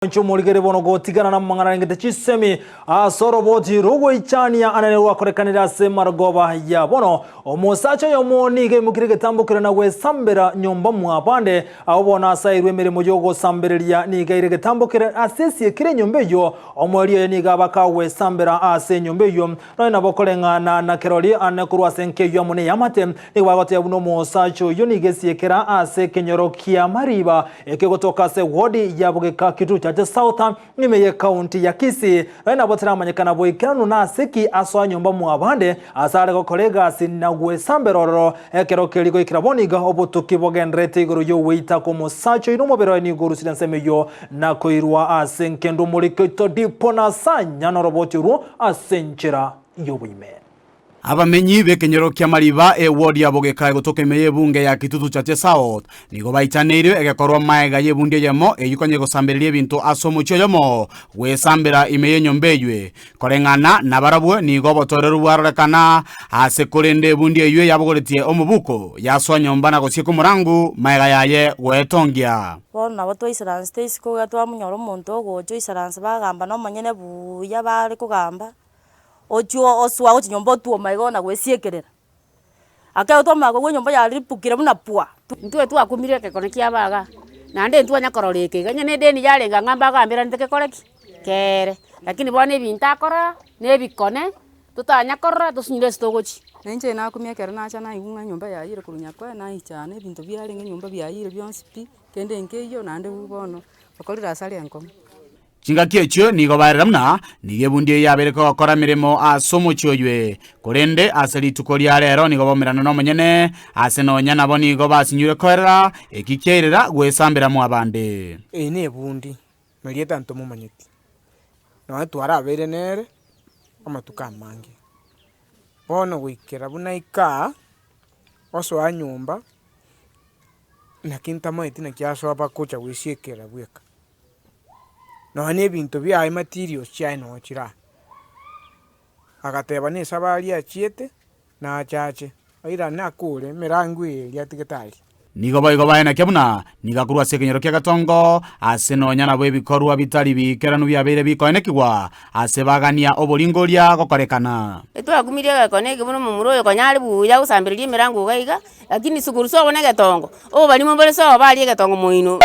Chumuligere bono gotigana na mangana ngete chisemi soroboti rogo ichania ananelwa korekanira se margoba ya bono omusacha yomoni ge mukirige tambukira na we sambera nyumba mwapande abona sairwe mere mojogo sambereria ni gairige tambukira asesi kire nyumba yo omwaliye ni gabaka we sambera ase nyumba yo no na bokolengana na keroli anakurwa senke yo mune yamate ni wagote buno musacho yonige siekera ase kenyorokia mariba ekegotoka se wodi yabugeka kitu Southern nimeye county ya Kisii na botera manyekana boikano na seki aswa nyumba mwabande asare ko kolega sinagwe samberoro ekero keligo ikiraboniga obutuki bogendrete iguru yo wita ko musacho inomobero ni guru sidansemeyo na koirwa asenkendo muliketo dipona sanya no robotiru asenchira yobuime Abamenyi bekenyorokia mariba wodi yabogeka gotoka imeye bunge ya kitutu cha South nigo baitanire egekorwa maega yebunde yemo eyukanye gosambereria ebintu asomucho yomo we sambera imeye nyombeywe korengana na barabwe nigo botoreru bwarekana ase korende bunde ywe yabogoretie omubuko yaswa nyomba na gosieko murangu maega yaye wetongia bona bato islands tesi ko gatwa munyoro monto gojo islands bagamba no manyene buya bari kugamba ojo oswa ochi nyomba tuo maigona gwesiekerera akayo to mago gwe nyomba yari pukira muna pua ntwe tu akumire ke konekia baga nande ntwa nyakororeke ganye ne deni yalenga ngamba gambira ndeke koreki kere lakini bone binta kora ne bikone tutanya korra tusinyire stogochi nenje na kumia kera na acha na igunga nyomba yayire kurunya kwa na ichane bintu byarenge nyomba byayire byonsipi kende nkeyo nande bubono bakolira asali enkom Chingakie chyo nigo baramna nigebundie yabereko akora miremo asomuchoywe korende asali tukoria rero nigo bomerano no munyene asenonya nabo nigo basinyure korera ekikeerera gwesambira mu abande ne bundi merieta ntomo manyeti no twara abere nere amatuka mange bono gwikera bunaika oso anyumba na kintamo etina kiaso abakocha gwisiekera bweka no ne bintu bya materials chai no chira agateba ne sabali achiete na chache aira na kule mirangu ya tiketali nigo baina kemuna nigakurwa sekenyero kya gatongo asenonya nabo ebikorwa bitali bikeranu byabere bikonekwa asebagania obolingoria gokorekana etwakumirie gakoneke muno mumuroyo konyali buya usambirie mirango gaiga lakini suguru so bonege tongo balimo bole so bali getongo moino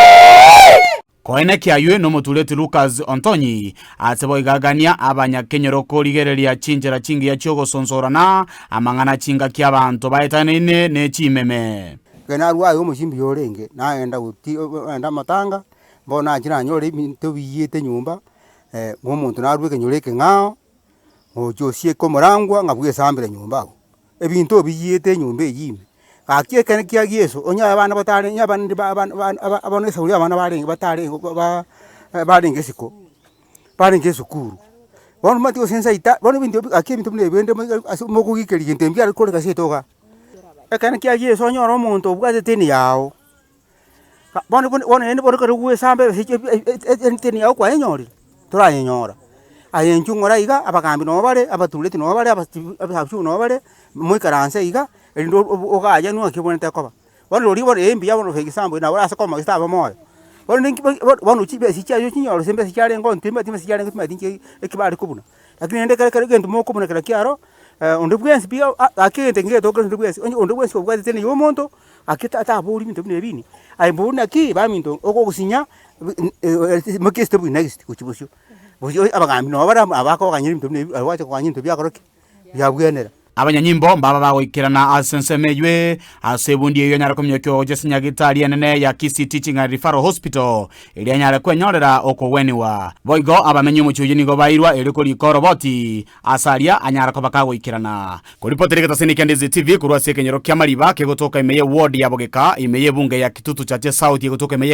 Koene kiaywe no mutuleti Lucas Antonyi asebo igagania abanya kenyero koligereria chinjera chingi ya chiogo sonsorana amangana chinga kia bantu baetanene ne chimeme gena ruayo mushimbi yorenge naenda uti enda matanga mbona ajira nyore bintu biyete nyumba ngomuntu narwe kenyureke ngao ojo sieko morangwa ngabwe sambira nyumba ebintu biyete nyumba yime akie kene kia Yesu onya abana batare nya abana sauri abana bari batare bari ngesiko bari ngesukuru bono matio sensa ita bono bintu akie bintu bende mokugikeri ntembi ari kole kasetoga ekene kia Yesu onya ro muntu obwate teni yao bono ene bono kare sambe teni yao kwa enyori tora enyora ayenchungora iga abagambi no bare abatuleti no bare abahachu no bare moikaranse iga ndo ogaja no akiboneta koba wano ribo embi yabo no fegisambo na wala sakoma gistaba moyo wano chibe sicha yo chinyoro sembe sichare ngo ntimba timba sichare ngo timba tinche ekibari kubuna lakini ende kare gendo moko kubuna kala kiaro ondo bwensi pia akente ngeto ko ondo bwensi obwate tene yo monto akita ataburi minto bine ai mbuna ki ba minto okogusinya makeste bu next kuchibusyo boyo abagambi no bara abako kanyiri minto bine awache kwanyinto byakoroke byabwenera Abanyanyimbo mbaba bagoikirana asensemeywe asebundi eyo nyara komyokyo jesinya gitali enene ya Kisii Teaching and Referral Hospital ili nyara kwenyorera okoweniwa boigo abamenyi muchuji nigo bairwa eliko likoroboti asalia anyara kobakagoikirana kuripotereka tasini Ndizi TV kurwa sekenyero kya mariba kegotoka imeye ward ya bogeka imeye bunge ya kitutu cha South yegotoka imeye